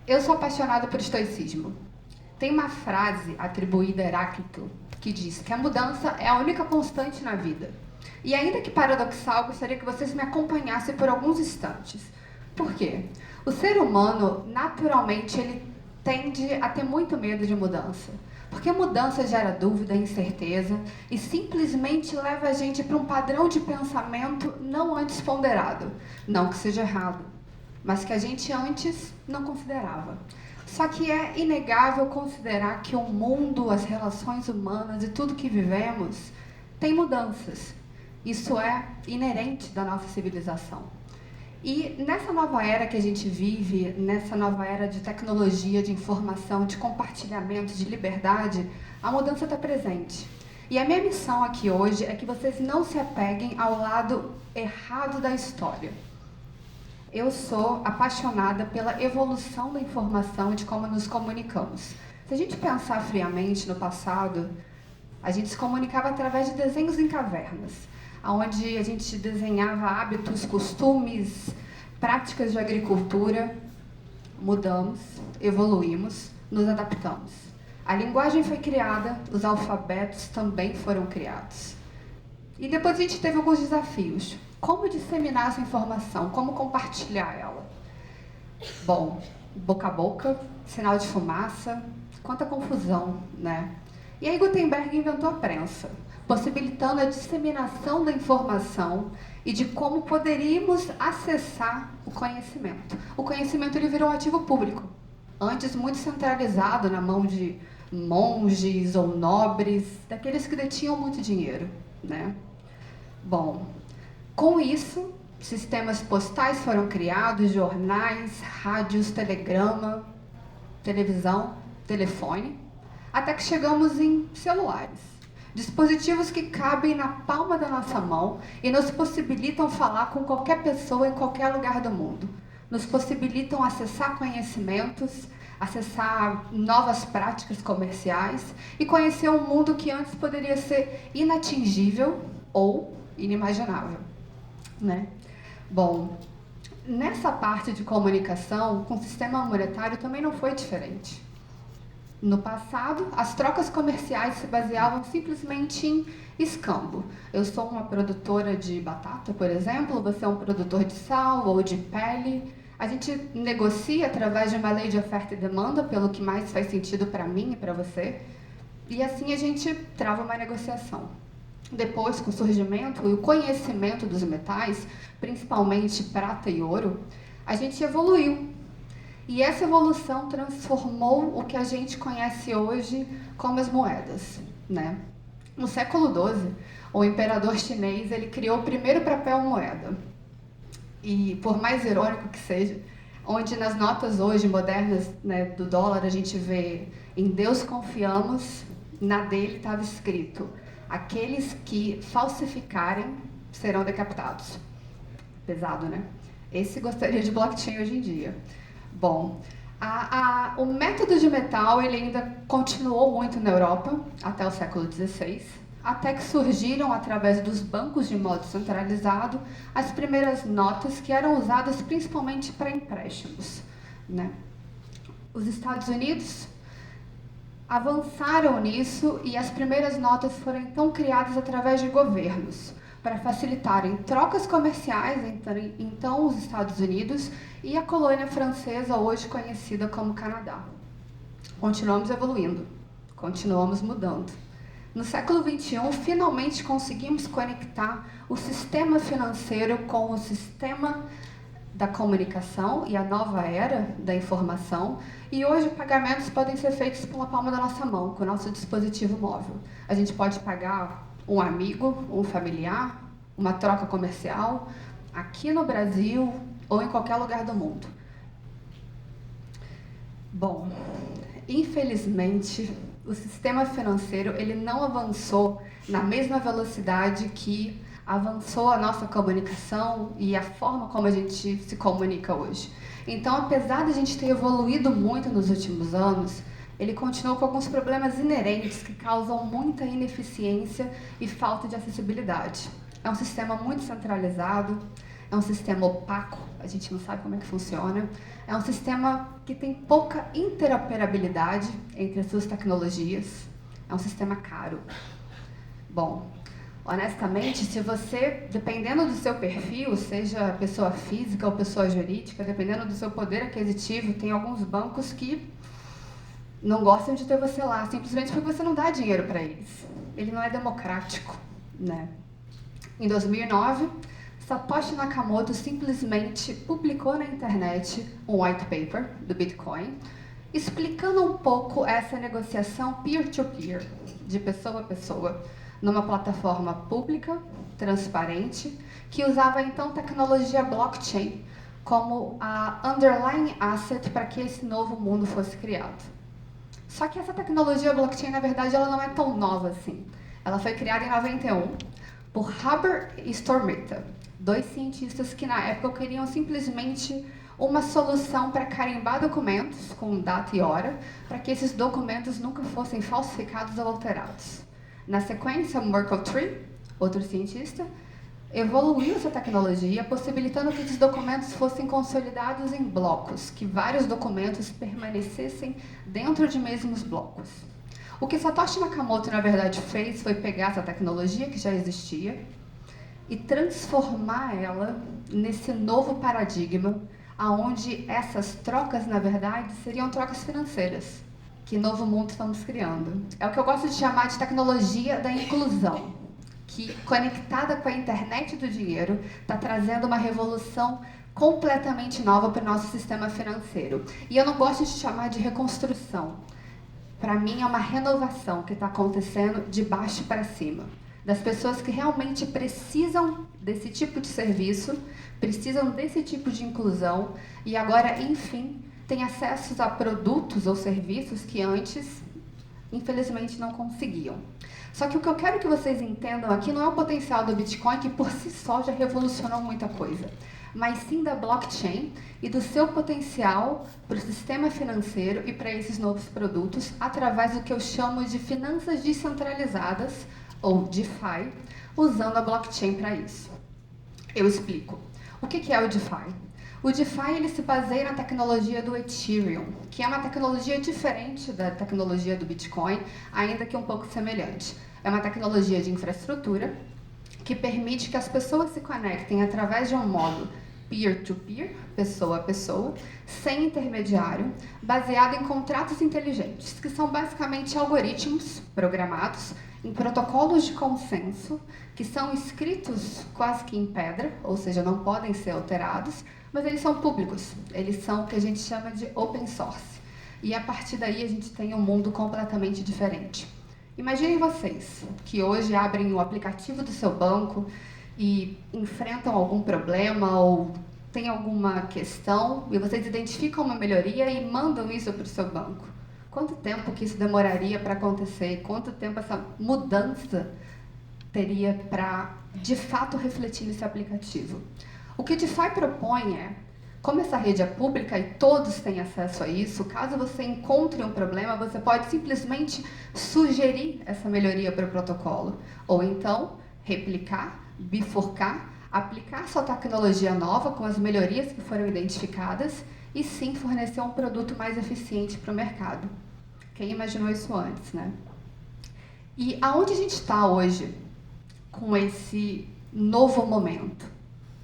Eu sou apaixonada por estoicismo. Tem uma frase atribuída a Heráclito que diz que a mudança é a única constante na vida. E ainda que paradoxal, gostaria que vocês me acompanhassem por alguns instantes. Por quê? O ser humano, naturalmente, ele tende a ter muito medo de mudança. Porque a mudança gera dúvida, incerteza e simplesmente leva a gente para um padrão de pensamento não antes ponderado. Não que seja errado, mas que a gente antes não considerava. Só que é inegável considerar que o mundo, as relações humanas e tudo que vivemos tem mudanças. Isso é inerente da nossa civilização. E nessa nova era que a gente vive, nessa nova era de tecnologia, de informação, de compartilhamento, de liberdade, a mudança está presente. E a minha missão aqui hoje é que vocês não se apeguem ao lado errado da história. Eu sou apaixonada pela evolução da informação e de como nos comunicamos. Se a gente pensar friamente no passado, a gente se comunicava através de desenhos em cavernas, onde a gente desenhava hábitos, costumes, práticas de agricultura. Mudamos, evoluímos, nos adaptamos. A linguagem foi criada, os alfabetos também foram criados. E depois a gente teve alguns desafios. Como disseminar essa informação? Como compartilhar ela? Bom, boca a boca, sinal de fumaça, quanta confusão, né? E aí Gutenberg inventou a prensa, possibilitando a disseminação da informação e de como poderíamos acessar o conhecimento. O conhecimento ele virou um ativo público, antes muito centralizado na mão de monges ou nobres, daqueles que detinham muito dinheiro, né? Bom, com isso, sistemas postais foram criados, jornais, rádios, telegrama, televisão, telefone, até que chegamos em celulares. Dispositivos que cabem na palma da nossa mão e nos possibilitam falar com qualquer pessoa em qualquer lugar do mundo. Nos possibilitam acessar conhecimentos, acessar novas práticas comerciais e conhecer um mundo que antes poderia ser inatingível ou inimaginável, né? Bom, nessa parte de comunicação, com o sistema monetário também não foi diferente. No passado, as trocas comerciais se baseavam simplesmente em escambo. Eu sou uma produtora de batata, por exemplo, você é um produtor de sal ou de pele. A gente negocia através de uma lei de oferta e demanda pelo que mais faz sentido para mim e para você. E assim a gente trava uma negociação. Depois, com o surgimento e o conhecimento dos metais, principalmente prata e ouro, a gente evoluiu. E essa evolução transformou o que a gente conhece hoje como as moedas, né? No século XII, o imperador chinês ele criou o primeiro papel moeda. E, por mais irônico que seja, onde nas notas hoje modernas, né, do dólar a gente vê "em Deus confiamos", na dele estava escrito: aqueles que falsificarem serão decapitados. Pesado, né? Esse gostaria de blockchain hoje em dia. Bom, o método de metal ele ainda continuou muito na Europa até o século XVI, até que surgiram, através dos bancos de modo centralizado, as primeiras notas que eram usadas principalmente para empréstimos, né? Os Estados Unidos avançaram nisso e as primeiras notas foram então criadas através de governos para facilitarem trocas comerciais entre então os Estados Unidos e a colônia francesa, hoje conhecida como Canadá. Continuamos evoluindo, continuamos mudando. No século XXI, finalmente conseguimos conectar o sistema financeiro com o sistema da comunicação e a nova era da informação, e hoje pagamentos podem ser feitos pela palma da nossa mão, com o nosso dispositivo móvel. A gente pode pagar um amigo, um familiar, uma troca comercial, aqui no Brasil ou em qualquer lugar do mundo. Bom, infelizmente, o sistema financeiro ele não avançou na mesma velocidade que avançou a nossa comunicação e a forma como a gente se comunica hoje. Então, apesar de a gente ter evoluído muito nos últimos anos, ele continua com alguns problemas inerentes que causam muita ineficiência e falta de acessibilidade. É um sistema muito centralizado, é um sistema opaco, a gente não sabe como é que funciona, é um sistema que tem pouca interoperabilidade entre as suas tecnologias, é um sistema caro. Bom, honestamente, se você, dependendo do seu perfil, seja pessoa física ou pessoa jurídica, dependendo do seu poder aquisitivo, tem alguns bancos que não gostam de ter você lá, simplesmente porque você não dá dinheiro para eles. Ele não é democrático, né? Em 2009, Satoshi Nakamoto simplesmente publicou na internet um white paper do Bitcoin, explicando um pouco essa negociação peer-to-peer, de pessoa a pessoa, numa plataforma pública, transparente, que usava então tecnologia blockchain como a underlying asset para que esse novo mundo fosse criado. Só que essa tecnologia blockchain, na verdade, ela não é tão nova assim. Ela foi criada em 91 por Haber e Stormita, dois cientistas que na época queriam simplesmente uma solução para carimbar documentos com data e hora, para que esses documentos nunca fossem falsificados ou alterados. Na sequência, Merkle Tree, outro cientista, evoluiu essa tecnologia, possibilitando que esses documentos fossem consolidados em blocos, que vários documentos permanecessem dentro de mesmos blocos. O que Satoshi Nakamoto, na verdade, fez foi pegar essa tecnologia que já existia e transformar ela nesse novo paradigma, onde essas trocas, na verdade, seriam trocas financeiras. Que novo mundo estamos criando? É o que eu gosto de chamar de tecnologia da inclusão, que, conectada com a internet do dinheiro, está trazendo uma revolução completamente nova para o nosso sistema financeiro. E eu não gosto de chamar de reconstrução. Para mim, é uma renovação que está acontecendo de baixo para cima. Das pessoas que realmente precisam desse tipo de serviço, precisam desse tipo de inclusão e agora, enfim, têm acesso a produtos ou serviços que antes, infelizmente, não conseguiam. Só que o que eu quero que vocês entendam aqui não é o potencial do Bitcoin, que por si só já revolucionou muita coisa, mas sim da blockchain e do seu potencial para o sistema financeiro e para esses novos produtos, através do que eu chamo de finanças descentralizadas, ou DeFi, usando a blockchain para isso. Eu explico. O que é o DeFi? O DeFi ele se baseia na tecnologia do Ethereum, que é uma tecnologia diferente da tecnologia do Bitcoin, ainda que um pouco semelhante. É uma tecnologia de infraestrutura que permite que as pessoas se conectem através de um modo peer-to-peer, pessoa a pessoa, sem intermediário, baseado em contratos inteligentes, que são basicamente algoritmos programados em protocolos de consenso, que são escritos quase que em pedra, ou seja, não podem ser alterados, mas eles são públicos, eles são o que a gente chama de open source. E a partir daí a gente tem um mundo completamente diferente. Imaginem vocês que hoje abrem o aplicativo do seu banco e enfrentam algum problema ou tem alguma questão e vocês identificam uma melhoria e mandam isso para o seu banco. Quanto tempo que isso demoraria para acontecer? Quanto tempo essa mudança teria para, de fato, refletir nesse aplicativo? O que o DeFi propõe é, como essa rede é pública e todos têm acesso a isso, caso você encontre um problema, você pode simplesmente sugerir essa melhoria para o protocolo. Ou então, replicar, bifurcar, aplicar sua tecnologia nova com as melhorias que foram identificadas e sim fornecer um produto mais eficiente para o mercado. Quem imaginou isso antes, né? E aonde a gente está hoje com esse novo momento?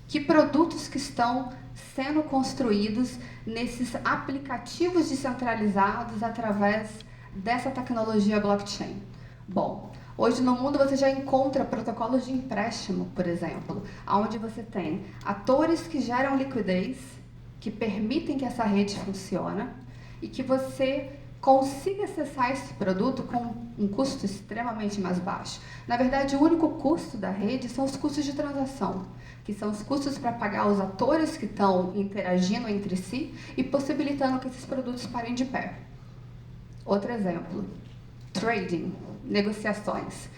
Que produtos que estão sendo construídos nesses aplicativos descentralizados através dessa tecnologia blockchain? Bom, hoje no mundo você já encontra protocolos de empréstimo, por exemplo, onde você tem atores que geram liquidez, que permitem que essa rede funcione e que você consiga acessar esse produto com um custo extremamente mais baixo. Na verdade, o único custo da rede são os custos de transação, que são os custos para pagar os atores que estão interagindo entre si e possibilitando que esses produtos parem de pé. Outro exemplo, trading, negociações.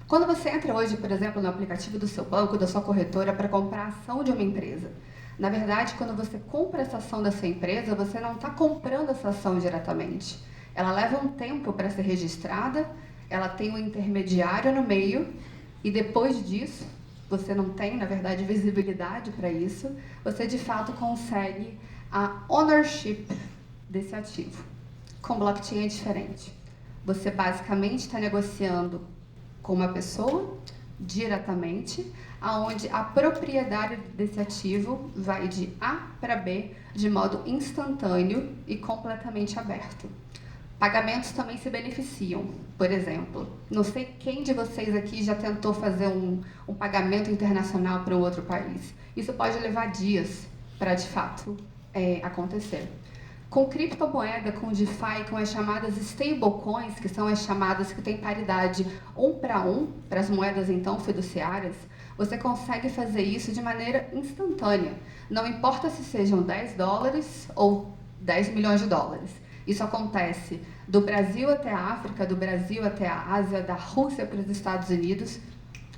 Quando você entra hoje, por exemplo, no aplicativo do seu banco, da sua corretora, para comprar a ação de uma empresa, na verdade, quando você compra essa ação da sua empresa, você não está comprando essa ação diretamente. Ela leva um tempo para ser registrada, ela tem um intermediário no meio, e depois disso, você não tem, na verdade, visibilidade para isso, você de fato consegue a ownership desse ativo. Com blockchain é diferente. Você basicamente está negociando com uma pessoa diretamente, aonde a propriedade desse ativo vai de A para B de modo instantâneo e completamente aberto. Pagamentos também se beneficiam. Por exemplo, não sei quem de vocês aqui já tentou fazer um pagamento internacional para um outro país. Isso pode levar dias para, de fato, acontecer. Com criptomoeda, com DeFi, com as chamadas stablecoins, que são as chamadas que têm paridade 1 para as moedas então fiduciárias, você consegue fazer isso de maneira instantânea. Não importa se sejam $10 ou 10 milhões de dólares. Isso acontece do Brasil até a África, do Brasil até a Ásia, da Rússia para os Estados Unidos,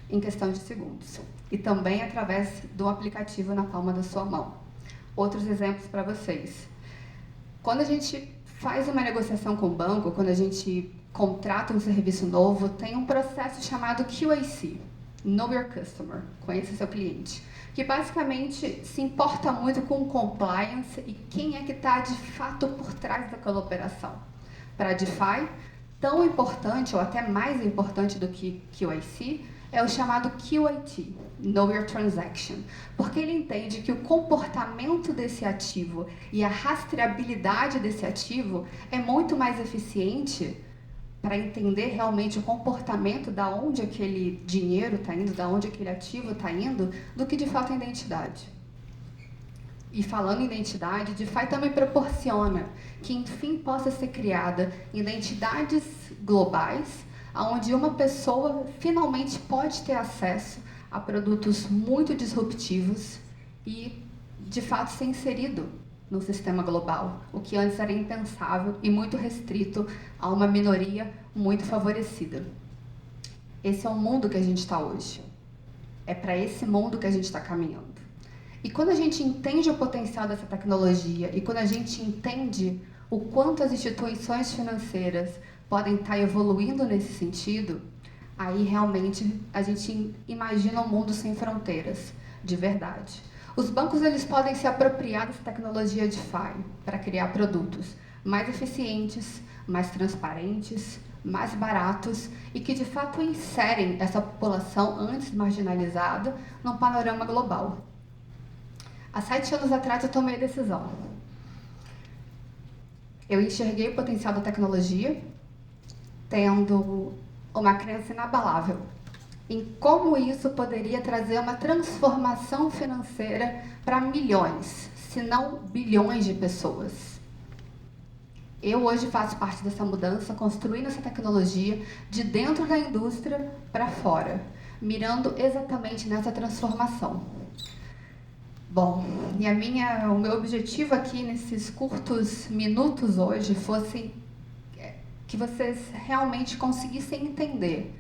em questão de segundos. E também através do aplicativo na palma da sua mão. Outros exemplos para vocês. Quando a gente faz uma negociação com o banco, quando a gente contrata um serviço novo, tem um processo chamado QAC, Know Your Customer, conheça seu cliente, que basicamente se importa muito com compliance e quem é que está de fato por trás daquela operação. Para a DeFi, tão importante ou até mais importante do que QAC, é o chamado QAT, Know Your Transaction, porque ele entende que o comportamento desse ativo e a rastreabilidade desse ativo é muito mais eficiente para entender realmente o comportamento da onde aquele dinheiro está indo, da onde aquele ativo está indo, do que de fato a identidade. E falando em identidade, DeFi também proporciona que, enfim, possa ser criada identidades globais, onde uma pessoa finalmente pode ter acesso a produtos muito disruptivos e, de fato, ser inserido no sistema global, o que antes era impensável e muito restrito a uma minoria muito favorecida. Esse é o mundo que a gente está hoje. É para esse mundo que a gente está caminhando. E quando a gente entende o potencial dessa tecnologia e quando a gente entende o quanto as instituições financeiras podem estar evoluindo nesse sentido, aí realmente a gente imagina um mundo sem fronteiras, de verdade. Os bancos eles podem se apropriar dessa tecnologia DeFi para criar produtos mais eficientes, mais transparentes, mais baratos e que de fato inserem essa população antes marginalizada num panorama global. Há 7 anos atrás eu tomei a decisão. Eu enxerguei o potencial da tecnologia, tendo uma crença inabalável em como isso poderia trazer uma transformação financeira para milhões, se não bilhões de pessoas. Eu hoje faço parte dessa mudança, construindo essa tecnologia de dentro da indústria para fora, mirando exatamente nessa transformação. Bom, e o meu objetivo aqui nesses curtos minutos hoje fosse que vocês realmente conseguissem entender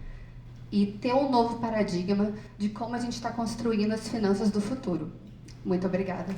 e ter um novo paradigma de como a gente está construindo as finanças do futuro. Muito obrigada.